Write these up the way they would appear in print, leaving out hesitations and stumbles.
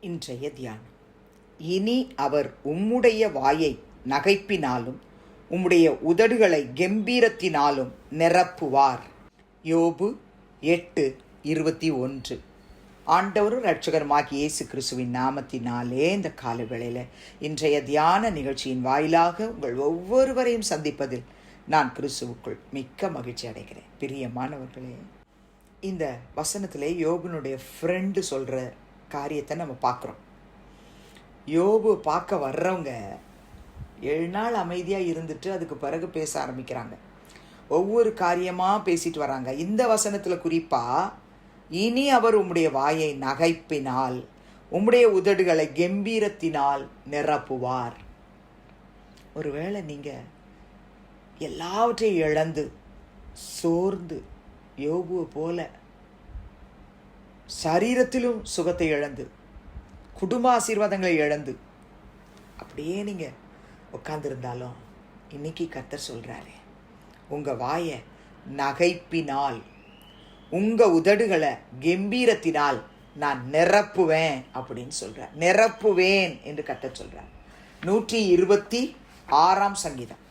இன்றைய தியானம். இனி அவர் உம்முடைய வாயை நகைப்பினாலும் உம்முடைய உதடுகளை கெம்பீரத்தினாலும் நிரப்புவார். யோபு 8:21. ஆண்டவரும் இரட்சகருமாகிய இயேசு கிறிஸ்துவின் நாமத்தினாலே இந்த கால வேளையில் இன்றைய தியான நிகழ்ச்சியின் வாயிலாக உங்கள் ஒவ்வொருவரையும் சந்திப்பதில் நான் கிறிஸ்துவுக்குள் மிக்க மகிழ்ச்சி அடைகிறேன். பிரியமானவர்களே, இந்த வசனத்திலே யோபுனுடைய ஃப்ரெண்டு சொல்கிற காரியத்தை நம்ம பார்க்குறோம். யோபு பார்க்க வர்றவங்க 7 நாள் அமைதியாக இருந்துட்டு அதுக்கு பிறகு பேச ஆரம்பிக்கிறாங்க. ஒவ்வொரு காரியமாக பேசிட்டு வராங்க. இந்த வசனத்தில் குறிப்பாக இனி அவர் உம்முடைய வாயை நகைப்பினால் உம்முடைய உதடுகளை கெம்பீரத்தினால் நிரப்புவார். ஒருவேளை நீங்கள் எல்லாவற்றையும் இழந்து சோர்ந்து யோபுவை போல சரீரத்திலும் சுகத்தை இழந்து குடும்ப ஆசீர்வாதங்களை இழந்து அப்படியே நீங்கள் உட்கார்ந்துருந்தாலும் இன்னைக்கு கர்த்தர் சொல்கிறாரு, உங்கள் வாயை நகைப்பினால் உங்கள் உதடுகளை கெம்பீரத்தினால் நான் நிரப்புவேன் அப்படின்னு சொல்கிறார். நிரப்புவேன் என்று கர்த்தர் சொல்கிறார். 126 சங்கீதம்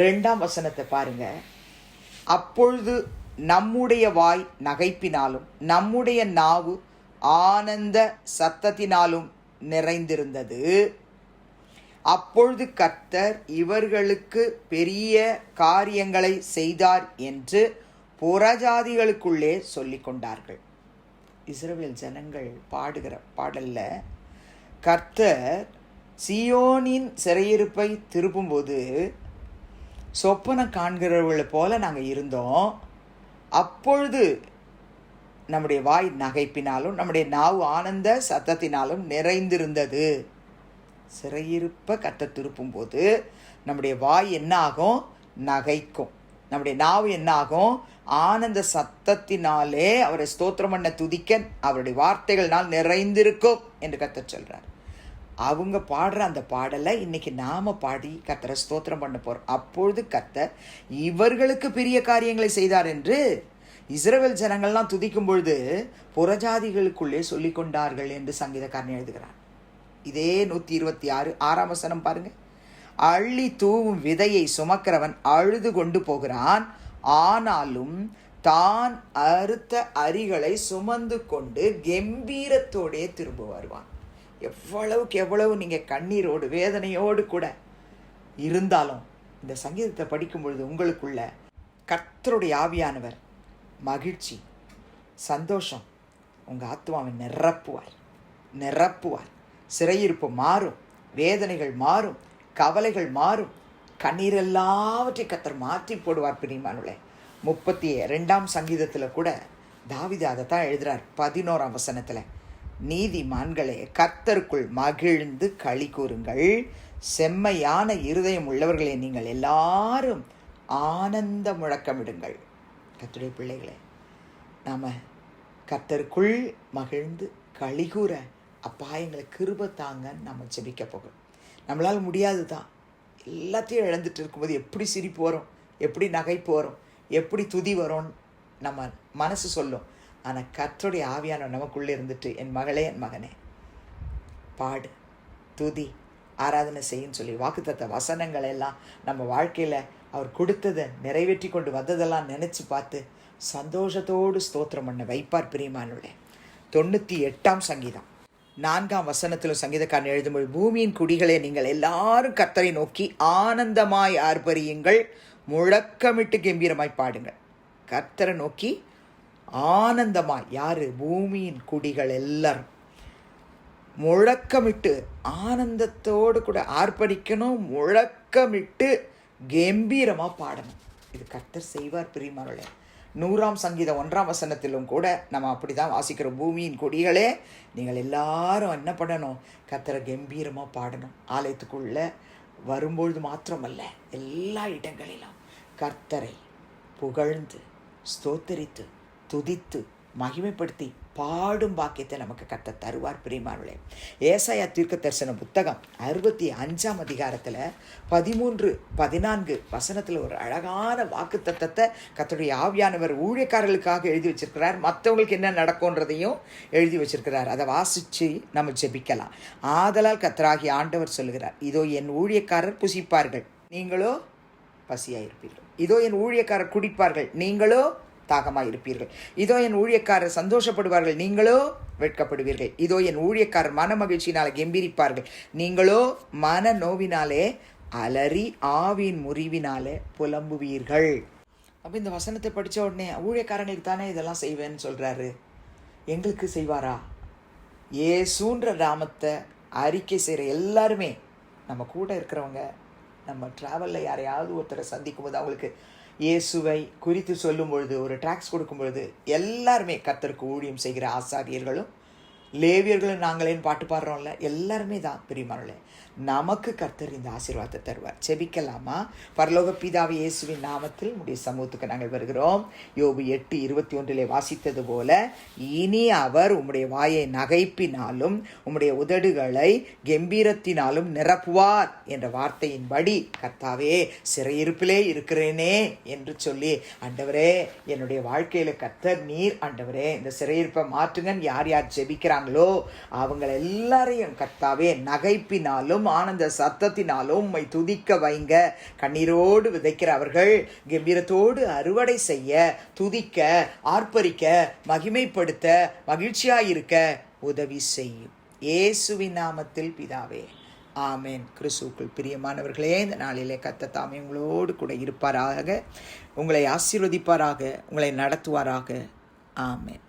2 வசனத்தை பாருங்க. அப்பொழுது நம்முடைய வாய் நகைப்பினாலும் நம்முடைய நாவு ஆனந்த சத்தத்தினாலும் நிறைந்திருந்தது. அப்பொழுது கர்த்தர் இவர்களுக்கு பெரிய காரியங்களை செய்தார் என்று புறஜாதிகளுக்குள்ளே சொல்லிக் கொண்டார்கள். இஸ்ரவேல் ஜனங்கள் பாடுகிற பாடல்ல கர்த்தர் சீயோனின் சிறையிருப்பை திருப்பும்போது சொப்பனம் காண்கிறவர்களை போல நாங்கள் இருந்தோம். அப்பொழுது நம்முடைய வாய் நகைப்பினாலும் நம்முடைய நாவு ஆனந்த சத்தத்தினாலும் நிறைந்திருந்தது. சிறையிருப்பை கர்த்தர் திருப்பும்போது நம்முடைய வாய் என்ன ஆகும்? நகைக்கும். நம்முடைய நாவு என்ன ஆகும்? ஆனந்த சத்தத்தினாலே அவரை ஸ்தோத்திரம் பண்ண துதிக்க அவருடைய வார்த்தைகள்னால் நிறைந்திருக்கும் என்று கர்த்தர் சொல்றார். அவங்க பாடுற அந்த பாடலை இன்னைக்கு நாம பாடி கர்த்தரை ஸ்தோத்திரம் பண்ண போறோம். அப்பொழுது கர்த்தர் இவர்களுக்கு பெரிய காரியங்களை செய்தார் என்று இஸ்ரவேல் ஜனங்கள்லாம் துதிக்கும் பொழுது புறஜாதிகளுக்குள்ளே சொல்லி கொண்டார்கள் என்று சங்கீதக்காரன் எழுதுகிறான். இதே 126 வசனம் பாருங்க. அள்ளி தூவும் விதையை சுமக்கிறவன் அழுது கொண்டு போகிறான், ஆனாலும் தான் அறுத்த அரிகளை சுமந்து கொண்டு கம்பீரத்தோடே திரும்ப வருவான். எவ்வளவுக்கு எவ்வளவு நீங்கள் கண்ணீரோடு வேதனையோடு கூட இருந்தாலும் இந்த சங்கீதத்தை படிக்கும் பொழுது உங்களுக்குள்ள கர்த்தருடைய ஆவியானவர் மகிழ்ச்சி, சந்தோஷம் உங்கள் ஆத்மாவை நிரப்புவார். சிறையிருப்பு மாறும், வேதனைகள் மாறும், கவலைகள் மாறும், கண்ணீர் எல்லாவற்றையும் கர்த்தர் மாற்றி போடுவார். பிரியமானவர்களே, 32 சங்கீதத்தில் கூட தாவீது அதைத்தான் எழுதுறார். 11 வசனத்தில், நீதிமான்களே கர்த்தருக்குள் மகிழ்ந்து களி கூறுங்கள், செம்மையான இருதயம் உள்ளவர்களே நீங்கள் எல்லாரும் ஆனந்த முழக்கமிடுங்கள். கர்த்தருடைய பிள்ளைகளே, நாம் கர்த்தருக்குள் மகிழ்ந்து களி கூற அப்பா எங்களை கிருபை தாங்கன்னு நம்ம ஜெபிக்க போகிறோம். நம்மளால் முடியாது தான். எல்லாத்தையும் இழந்துட்டு இருக்கும்போது எப்படி சிரிப்பு வரும், எப்படி நகைப்பு வரும், எப்படி துதி வரும்னு நம்ம மனசு சொல்லும். ஆனால் கர்த்தருடைய ஆவியான நமக்குள்ளே இருந்துட்டு, என் மகளே என் மகனே பாடு, துதி, ஆராதனை செய்யுன்னு சொல்லி வாக்குத்தத்த வசனங்கள் எல்லாம் நம்ம வாழ்க்கையில் அவர் கொடுத்ததை நிறைவேற்றி கொண்டு வந்ததெல்லாம் நினச்சி பார்த்து சந்தோஷத்தோடு ஸ்தோத்திரம் பண்ண வைப்பார். பிரியமானவர்களே, 98 சங்கீதம் 4 வசனத்திலும் சங்கீதக்காரன் எழுதும்போது, பூமியின் குடிகளே நீங்கள் எல்லாரும் கர்த்தரை நோக்கி ஆனந்தமாய் ஆர்ப்பரியுங்கள், முழக்கமிட்டு கம்பீரமாய் பாடுங்கள். கர்த்தரை நோக்கி ஆனந்தமாய், யாரு? பூமியின் குடிகள் எல்லாரும் முழக்கமிட்டு ஆனந்தத்தோடு கூட ஆர்ப்பரிக்கணும், முழக்கமிட்டு கம்பீரமாக பாடணும். இது கர்த்தர் செய்வார். பிரியமானவர்களே, 100 சங்கீதம் 1 வசனத்திலும் கூட நம்ம அப்படி தான் வாசிக்கிறோம். பூமியின் கொடிகளே நீங்கள் எல்லாரும் என்ன பண்ணணும்? கர்த்தரை கம்பீரமாக பாடணும். ஆலயத்துக்குள்ளே வரும்பொழுது மாத்திரமல்ல, எல்லா இடங்களிலும் கர்த்தரை புகழ்ந்து ஸ்தோத்தரித்து துதித்து மகிமைப்படுத்தி பாடும் பாக்கியத்தை நமக்கு கர்த்தர் தருவார் பிரியமானவர்களே. ஏசாயா தீர்க்க தரிசன புத்தகம் 65ஆம் அதிகாரத்தில் 13-14 ஒரு அழகான வாக்கு தத்தத்தை கர்த்தருடைய ஆவியானவர் ஊழியக்காரர்களுக்காக எழுதி வச்சிருக்கிறார். மற்றவங்களுக்கு என்ன நடக்கும்ன்றதையும் எழுதி வச்சிருக்கிறார். அதை வாசித்து நம்ம ஜெபிக்கலாம். ஆதலால் கர்த்தராகிய ஆண்டவர் சொல்லுகிறார், இதோ என் ஊழியக்காரர் புசிப்பார்கள், நீங்களோ பசியாயிருப்பீர்கள். இதோ என் ஊழியக்காரர் குடிப்பார்கள், நீங்களோ தாகமாயிருப்பீர்கள். இதோ என் ஊழியக்காரர் சந்தோஷப்படுவார்கள், நீங்களோ வெட்கப்படுவீர்கள். இதோ என் ஊழியக்காரர் மன மகிழ்ச்சியினாலே கெம்பீரிப்பார்கள், நீங்களோ மன நோவினாலே அலறி ஆவியின் முறிவினாலே புலம்புவீர்கள். அப்போ இந்த வசனத்தை படித்த உடனே ஊழியக்காரங்களுக்கு தானே இதெல்லாம் செய்வேன்னு சொல்கிறாரு, எங்களுக்கு செய்வாரா? இயேசுன்ற நாமத்தை அறிக்கை செய்கிற எல்லாருமே, நம்ம கூட இருக்கிறவங்க, நம்ம ட்ராவலில் யாரையாவது ஒருத்தரை சந்திக்கும் போது அவங்களுக்கு இயேசுவை குறித்து சொல்லும் பொழுது, ஒரு ட்ராக்ஸ் கொடுக்கும் பொழுது, எல்லாருமே கர்த்தருக்கு ஊழியம் செய்கிற ஆசாரியர்களும் லேவியர்களும் நாங்களேன்னு பாட்டு பாடுறோம்ல, எல்லாருமே தான் பிரியமானவர்களே. நமக்கு கர்த்தர் இந்த ஆசீர்வாதத்தை தருவார். செபிக்கலாமா? பரலோக பிதாவே, இயேசுவின் நாமத்தில் உம்முடைய சமூகத்துக்கு நாங்கள் வருகிறோம். யோபு 8:21 வாசித்தது போல, இனி அவர் உம்முடைய வாயை நகைப்பினாலும் உம்முடைய உதடுகளை கம்பீரத்தினாலும் நிரப்புவார் என்ற வார்த்தையின்படி கர்த்தாவே, சிறையிருப்பிலே இருக்கிறேனே என்று சொல்லி, ஆண்டவரே என்னுடைய வாழ்க்கையில் கர்த்தர் நீர் ஆண்டவரே இந்த சிறையிருப்பை மாற்றுங்கன்னு யார் யார் ஜெபிக்கிறாங்களோ அவங்க எல்லாரையும் கர்த்தாவே நகைப்பினாலும் ஆனந்த சத்தத்தினாலும் உம்மை துதிக்க வைங்க. கண்ணீரோடு விதைக்கிற அவர்கள் கம்பீரத்தோடு அறுவடை செய்ய, துதிக்க, ஆர்ப்பரிக்க, மகிமைப்படுத்த, மகிழ்ச்சியாயிருக்க உதவி செய்யும். இயேசுவின் நாமத்தில் பிதாவே, ஆமேன். கிறிஸ்துவுக்குள் பிரியமானவர்களே, இந்த நாளிலே கர்த்தர் தாமே உங்களோடு கூட இருப்பாராக, உங்களை ஆசீர்வதிப்பாராக, உங்களை நடத்துவாராக. ஆமேன்.